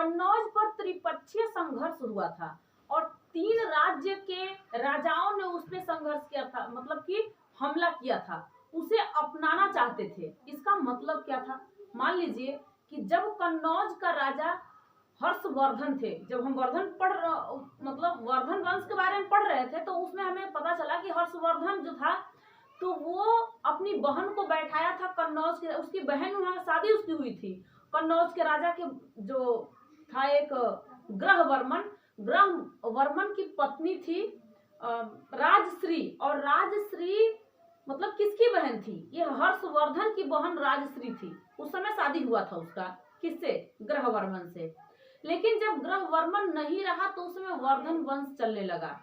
कन्नौज पर त्रिपक्षीय संघर्ष हुआ था और 3 राज्य के राजाओं ने उस पे संघर्ष किया था, मतलब कि हमला किया था, उसे अपनाना चाहते थे। इसका मतलब क्या था? मान लीजिए कि जब कन्नौज का राजा हर्षवर्धन थे, जब हम मतलब वर्धन वंश के बारे में पढ़ रहे थे, तो उसमें हमें पता चला कि हर्षवर्धन जो था तो वो अपनी बहन को बैठाया था कन्नौज के, उसकी बहन वहां शादी उसकी हुई थी कन्नौज के राजा के, जो था एक ग्रहवर्मन की पत्नी थी राजश्री। और राजश्री मतलब किसकी बहन थी? ये हर्षवर्धन की बहन राजश्री थी। उस समय शादी हुआ था उसका, किससे? ग्रहवर्मन से। लेकिन जब ग्रहवर्मन नहीं रहा तो उसमें वर्धन वंश चलने लगा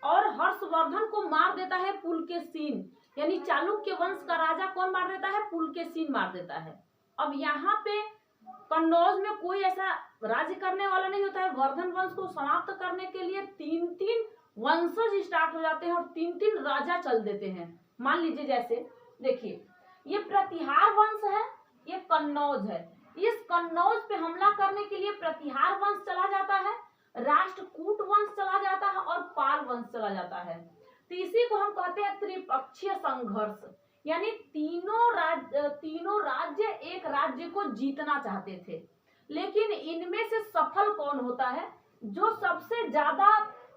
और हर्षवर्धन को मार देता है पुलकेशिन, यानी चालुक्य वंश का राजा कौन मार देता है? पुलकेशिन मार देता है। अब यहाँ पे कन्नौज में कोई ऐसा राज्य करने वाला नहीं होता है। वर्धन वंश को समाप्त करने के लिए 3-3 वंशज स्टार्ट हो जाते हैं और 3-3 राजा चल देते हैं। मान लीजिए जैसे देखिए, ये प्रतिहार वंश है, ये कन्नौज है। इस कन्नौज पे हमला करने के लिए प्रतिहार वंश चला जाता है, राष्ट्रकूट वंश चला जाता है और पाल वंश चला जाता है। तो इसी को हम कहते हैं त्रिपक्षीय संघर्ष, यानी तीनों राज्य एक राज्य को जीतना चाहते थे। लेकिन इनमें से सफल कौन होता है? जो सबसे ज्यादा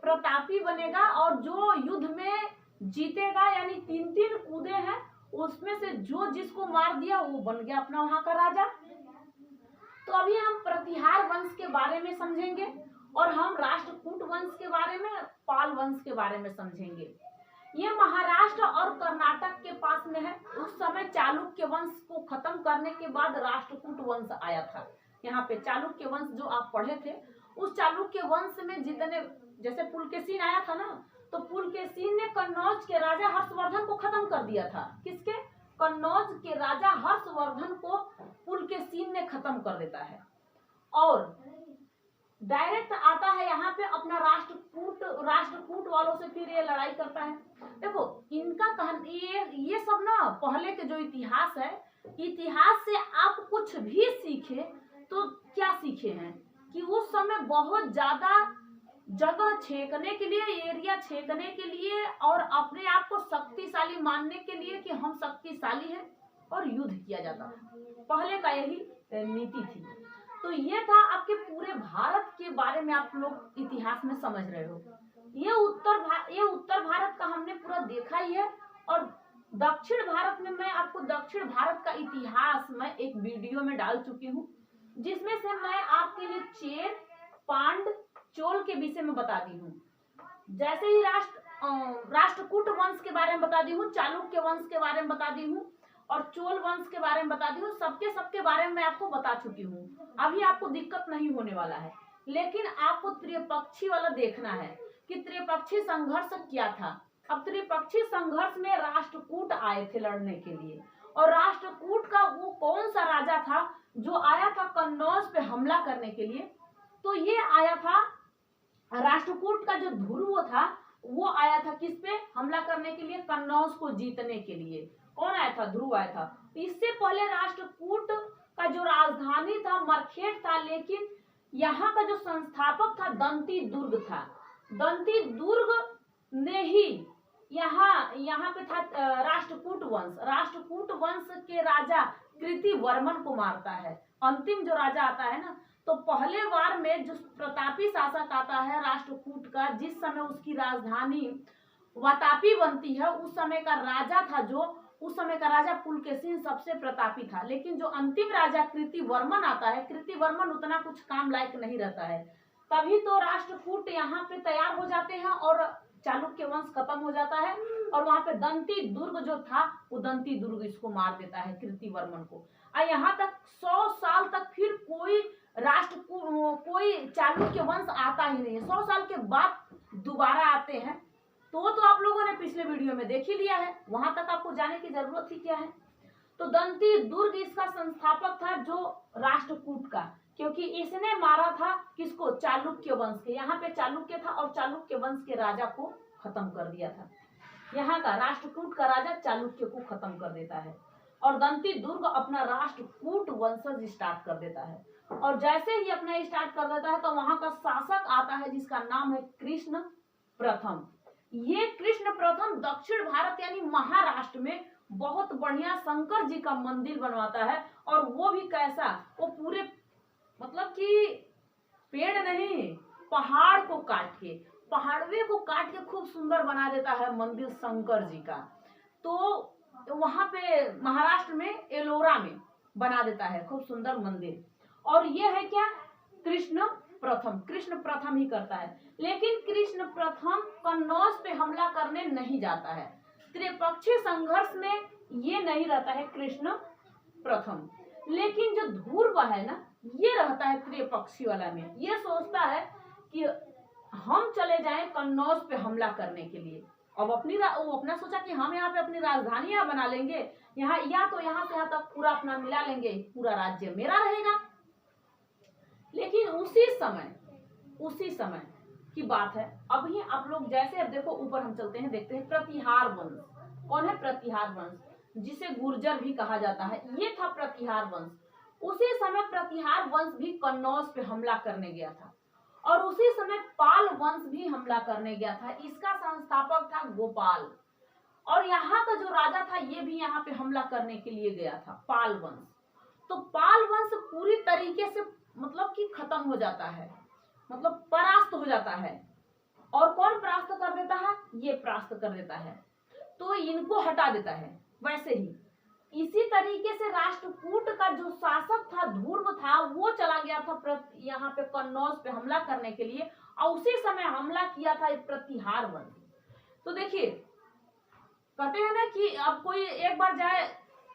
प्रतापी बनेगा और जो युद्ध में जीतेगा, यानी 3-3 कूदे हैं, उसमें से जो जिसको मार दिया वो बन गया अपना वहां का राजा। तो अभी हम प्रतिहार वंश के बारे में समझेंगे और हम राष्ट्रकूट वंश के बारे में, पाल वंश के बारे में समझेंगे। ये महाराष्ट्र और कर्नाटक के पास में है। उस समय चालुक्य वंश को खत्म करने के बाद राष्ट्रकूट वंश आया था। यहाँ पे चालुक्य वंश जो आप पढ़े थे, उस चालुक्य वंश में जितने, जैसे पुलकेशिन आया था ना, तो पुलकेशिन ने कन्नौज के राजा हर्षवर्धन को खत्म कर दिया था। किसके? कन्नौज के राजा हर्षवर्धन को पुलकेशिन ने खत्म कर देता है और डायरेक्ट आता है यहाँ पे अपना राष्ट्रकूट वालों से फिर ये लड़ाई करता है। देखो इनका कहानी, ये सब ना पहले के जो इतिहास है, इतिहास से आप कुछ भी सीखे तो क्या सीखे हैं कि उस समय बहुत ज्यादा जगह छेकने के लिए, एरिया छेकने के लिए और अपने आप को शक्तिशाली मानने के लिए कि हम शक्तिशाली हैं और युद्ध किया जाता था। पहले का यही नीति थी। तो ये था आपके पूरे भारत के बारे में आप लोग इतिहास में समझ रहे हो। ये उत्तर भारत का हमने पूरा देखा ही है। और दक्षिण भारत में मैं आपको दक्षिण भारत का इतिहास मैं एक वीडियो में डाल चुकी हूँ, जिसमें से मैं आपके लिए चेर, पांड, चोल के विषय में बता दी हूँ। जैसे ही राष्ट्रकूट वंश के बारे में बता दी हूँ, चालुक्य वंश के बारे में बता दी हूँ और चोल वंश के बारे में बता दी हूँ। सबके बारे में मैं आपको बता चुकी हूँ। अभी आपको दिक्कत नहीं होने वाला है, लेकिन आपको त्रिपक्षी वाला देखना है कि त्रिपक्षी संघर्ष क्या था। अब त्रिपक्षी संघर्ष में राष्ट्रकूट आए थे लड़ने के लिए, और राष्ट्रकूट का वो कौन सा राजा था जो आया था कन्नौज पे हमला करने के लिए? तो ये आया था राष्ट्रकूट का जो ध्रुव था, वो आया था किस पे हमला करने के लिए? कन्नौज को जीतने के लिए। कौन आया था? ध्रुव आया था। इससे पहले राष्ट्रकूट का जो राजधानी था मरखेड़ था, लेकिन यहाँ का जो संस्थापक था दंती दुर्ग था। दंती दुर्ग ने ही यहाँ पे था राष्ट्रकूट वंश। राष्ट्रकूट वंश के राजा कृतिवर्मन को मारता है। अंतिम जो राजा आता है ना, तो पहले बार में जो प्रतापी शासक आता है राष्ट्रकूट का, जिस समय उसकी राजधानी वातापी बनती है, उस समय का राजा था उस समय का राजा पुलकेशिन सबसे प्रतापी था। लेकिन जो अंतिम राजा कृतिवर्मन आता है, कृतिवर्मन उतना कुछ काम लायक नहीं रहता है। तभी तो राष्ट्रकूट यहाँ पे तैयार हो जाते हैं और चालुक्य वंश खत्म हो जाता है। और वहां पे दंती दुर्ग जो था, वो दंती दुर्ग इसको मार देता है कृतिवर्मन को। और यहाँ तक 100 साल तक फिर कोई चालुक्य वंश आता ही नहीं है। 100 साल के बाद दोबारा आते हैं। तो आप लोगों ने पिछले वीडियो में देख ही लिया है, वहां तक आपको जाने की जरूरत ही क्या है। तो दंती दुर्ग इसका संस्थापक था, जो राष्ट्रकूट का, क्योंकि इसने मारा था किसको? चालुक्य वंश के। यहाँ पे चालुक्य था और चालुक्य वंश के राजा को खत्म कर दिया था। यहाँ का राष्ट्रकूट का राजा चालुक्य को खत्म कर देता है और दंती दुर्ग अपना राष्ट्रकूट वंशज स्टार्ट कर देता है। और जैसे ही अपना स्टार्ट कर देता है तो वहां का शासक आता है जिसका नाम है कृष्ण प्रथम। ये कृष्ण प्रथम दक्षिण भारत यानी महाराष्ट्र में बहुत बढ़िया शंकर जी का मंदिर बनवाता है, और वो भी कैसा, वो पूरे मतलब कि पेड़ नहीं, पहाड़ को काट के, पहाड़वे को काट के खूब सुंदर बना देता है मंदिर शंकर जी का। तो वहां पे महाराष्ट्र में एलोरा में बना देता है खूब सुंदर मंदिर। और ये है क्या, कृष्ण प्रथम, कृष्ण प्रथम ही करता है। लेकिन कृष्ण प्रथम कन्नौज पे हमला करने नहीं जाता है, त्रिपक्षीय संघर्ष में ये नहीं रहता है कृष्ण प्रथम। लेकिन जो ध्रुव है ना, ये रहता है त्रिपक्षीय वाला में, ये सोचता है कि हम चले जाएं कन्नौज पे हमला करने के लिए। अब वो अपना सोचा कि हम यहाँ पे अपनी राजधानी यहाँ बना लेंगे, यहाँ या तो यहाँ से यहाँ तक पूरा अपना मिला लेंगे, पूरा राज्य मेरा रहेगा। लेकिन उसी समय की बात है। अभी आप लोग जैसे अब देखो ऊपर हम चलते हैं, देखते हैं प्रतिहार वंश। कौन है प्रतिहार वंश, जिसे गुर्जर भी कहा जाता है, ये था प्रतिहार वंश। उसी समय प्रतिहार वंश भी कन्नौज पे हमला करने गया था, और उसी समय पाल वंश भी हमला करने गया था। इसका संस्थापक था गोपाल, और यहाँ का जो राजा था ये भी यहाँ पे हमला करने के लिए गया था, पाल वंश। तो पाल वंश पूरी तरीके से मतलब कि खत्म हो जाता है, मतलब परास्त हो जाता है। और कौन परास्त कर देता है, ये परास्त कर देता है, तो इनको हटा देता है। वैसे ही इसी तरीके से राष्ट्रकूट का जो शासक था, ध्रुव था, वो चला गया था यहाँ पे कन्नौज पे हमला करने के लिए, और उसी समय हमला किया था प्रतिहार वंश। तो देखिए कहते हैं ना कि अब कोई एक बार जाए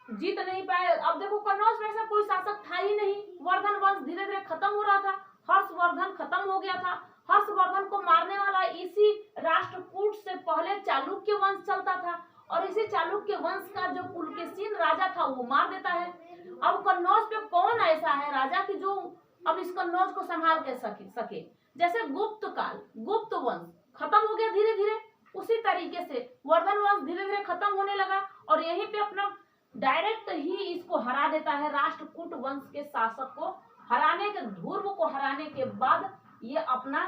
जीत नहीं पाए। अब देखो कन्नौज में ऐसा कोई शासक था ही नहीं, वर्धन वंश धीरे धीरे खत्म हो रहा था, हर्षवर्धन खत्म हो गया था। हर्षवर्धन को मारने वाला इसी राष्ट्रकूट से पहले चालुक्य वंश चलता था, और इसी चालुक्य वंश का जो पुलकेशिन राजा था वो मार देता है। अब कन्नौज पे कौन ऐसा है राजा कि जो अब इस कन्नौज को संभाल के सके। जैसे गुप्त काल, गुप्त वंश खत्म हो गया धीरे धीरे, उसी तरीके से वर्धन वंश धीरे धीरे खत्म होने लगा, और यहीं पे अपना डायरेक्ट ही इसको हरा देता है। राष्ट्रकूट वंश के शासक को हराने के, ध्रुव को हराने के बाद ये अपना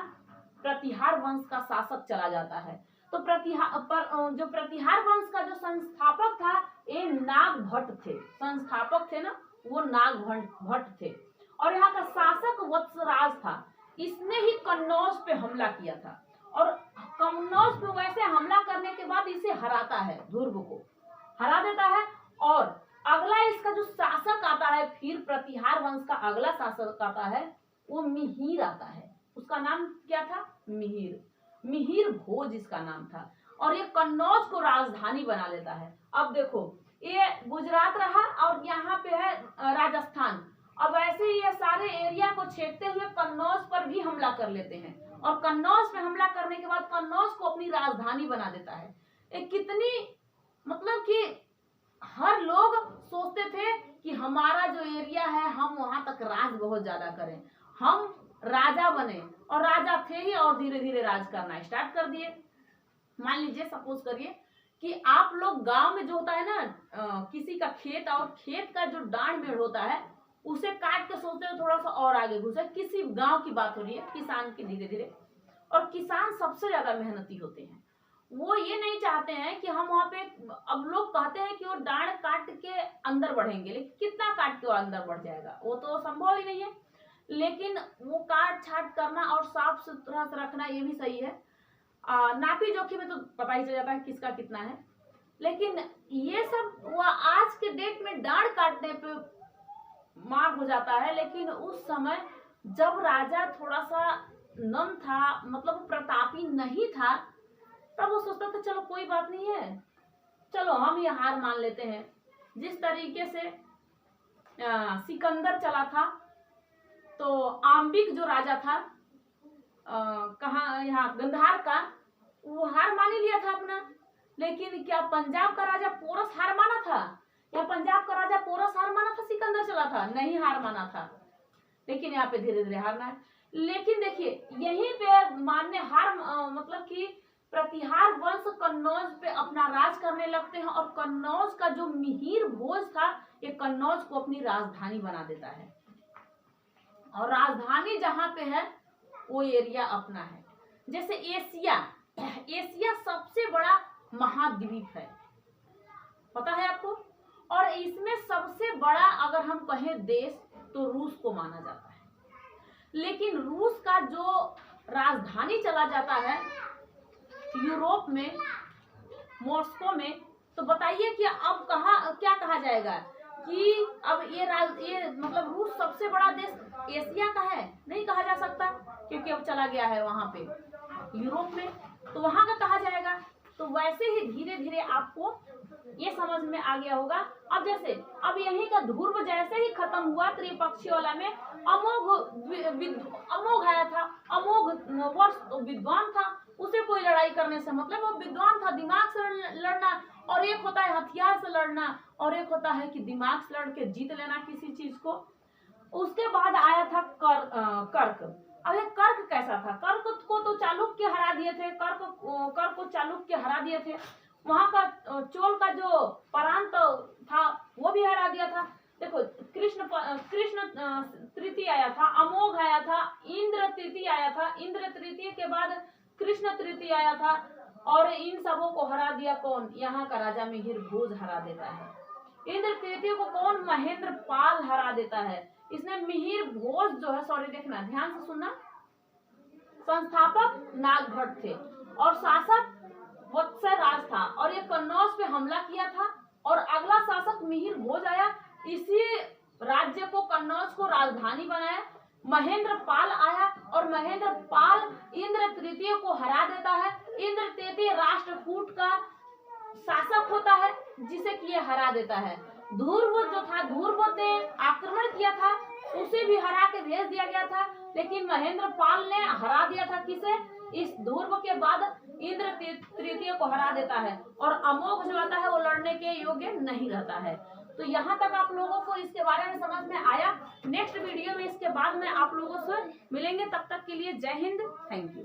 प्रतिहार वंश का शासक चला जाता है। तो जो प्रतिहार वंश का जो संस्थापक था ये नाग भट्ट थे, संस्थापक थे ना वो नाग भट्ट थे। और यहाँ का शासक वत्सराज था, इसने ही कन्नौज पे हमला किया था, और कन्नौज पे वैसे हमला करने के बाद इसे हराता है, ध्रुव को हरा देता है। और अगला इसका जो शासक आता है, फिर प्रतिहार वंश का अगला शासक आता है, वो मिहिर आता है। उसका नाम क्या था, मिहिर, मिहिर भोज इसका नाम था, और ये कन्नौज को राजधानी बना लेता है। अब देखो ये गुजरात रहा, और यहाँ पे है राजस्थान। अब ऐसे ही ये सारे एरिया को छेड़ते हुए कन्नौज पर भी हमला कर लेते हैं, और कन्नौज पे हमला करने के बाद कन्नौज को अपनी राजधानी बना देता है। एक कितनी मतलब कि हर लोग सोचते थे कि हमारा जो एरिया है हम वहां तक राज बहुत ज्यादा करें, हम राजा बने, और राजा थे ही, और धीरे धीरे राज करना स्टार्ट कर दिए। मान लीजिए सपोज करिए कि आप लोग गांव में जो होता है ना, किसी का खेत, और खेत का जो डांड मेढ़ होता है उसे काट के सोचते हो थोड़ा सा और आगे घुसे। किसी गांव की बात हो रही है, किसान की, धीरे धीरे, और किसान सबसे ज्यादा मेहनती होते हैं, वो ये नहीं चाहते हैं कि हम वहां पे, अब लोग कहते हैं कि वो डांड काट के अंदर बढ़ेंगे, लेकिन कितना काट के वो अंदर बढ़ जाएगा, वो तो संभव ही नहीं है। लेकिन वो काट छाट करना और साफ सुथरा से रखना ये भी सही है। नापी जोखी में तो पता ही चल जाता है किसका कितना है। लेकिन ये सब वो आज के डेट में डांड काटने पे मार हो जाता है, लेकिन उस समय जब राजा थोड़ा सा नम था, मतलब प्रतापी नहीं था, तब वो सोचता था चलो कोई बात नहीं है, चलो हम ये हार मान लेते हैं। जिस तरीके से सिकंदर चला था, तो आम्बिक जो राजा था कहाँ, यहाँ गंधार का, वो हार मान ही लिया था अपना। लेकिन क्या पंजाब का राजा पोरस हार माना था, या पंजाब का राजा पोरस हार माना था, सिकंदर चला था, नहीं हार माना था। लेकिन यहाँ पे धीरे धीरे हारना है। लेकिन देखिए यहीं पे मानने हार मतलब कि प्रतिहार वंश कन्नौज पे अपना राज करने लगते हैं, और कन्नौज का जो मिहिर भोज था ये कन्नौज को अपनी राजधानी बना देता है। और राजधानी जहां पे है वो एरिया अपना है। जैसे एशिया, एशिया सबसे बड़ा महाद्वीप है, पता है आपको। और इसमें सबसे बड़ा अगर हम कहें देश तो रूस को माना जाता है। लेकिन रूस का जो राजधानी चला जाता है यूरोप में, मॉस्को में, तो बताइए कि अब क्या कहा जाएगा कि अब ये मतलब रूस सबसे बड़ा देश एशिया का है, नहीं कहा जा सकता, क्योंकि अब चला गया है वहां पे यूरोप में, तो वहां का कहा जाएगा। तो वैसे ही धीरे धीरे आपको ये समझ में आ गया होगा। अब जैसे अब यहीं का ध्रुव जैसे ही खत्म हुआ त्रिपक्षीय वाला में, अमोघ आया था, अमोघ वर्ष विद्वान था, उसे कोई लड़ाई करने से मतलब वो विद्वान था, दिमाग से लड़ना, और एक होता है हथियार से लड़ना, और एक होता है कि दिमाग से लड़ के जीत लेना किसी चीज को। उसके बाद आया था कर्क। अब ये कर्क कैसा था? कर्क को तो चालुक्य हरा दिए थे, कर्क को चालुक्य हरा दिए थे। वहां का चोल का जो प्रांत था वो भी हरा दिया था। देखो कृष्ण तृतीय आया था, अमोघ आया था, इंद्र तृतीय आया था, इंद्र तृतीय के बाद कृष्ण तृतीय आया था, और इन सबों को हरा दिया कौन? यहाँ का राजा मिहिर भोज हरा देता है। इंद्र तृतीय को कौन? महेंद्र पाल हरा देता है। इसने मिहिर भोज जो है, सॉरी देखना ध्यान से सुनना, संस्थापक नागभट्ट थे और शासक वत्सराज राज था, और ये कन्नौज पे हमला किया था, और अगला शासक मिहिर भोज आया, इसी राज्य को कन्नौज को राजधानी बनाया। महेंद्र पाल आया और महेंद्र पाल इंद्र तृतीय को हरा देता है। इंद्र तृतीय राष्ट्रकूट का शासक होता है जिसे कि ये हरा देता है। ध्रुव जो था, ध्रुव ने आक्रमण किया था, उसे भी हरा के भेज दिया गया था, लेकिन महेंद्र पाल ने हरा दिया था किसे? इस ध्रुव के बाद इंद्र तृतीय को हरा देता है, और अमोघ जो आता है वो लड़ने के योग्य नहीं रहता है। तो यहाँ तक आप लोगों को इसके बारे में समझ में आया। नेक्स्ट वीडियो में इसके बाद में आप लोगों से मिलेंगे, तब तक के लिए जय हिंद, थैंक यू।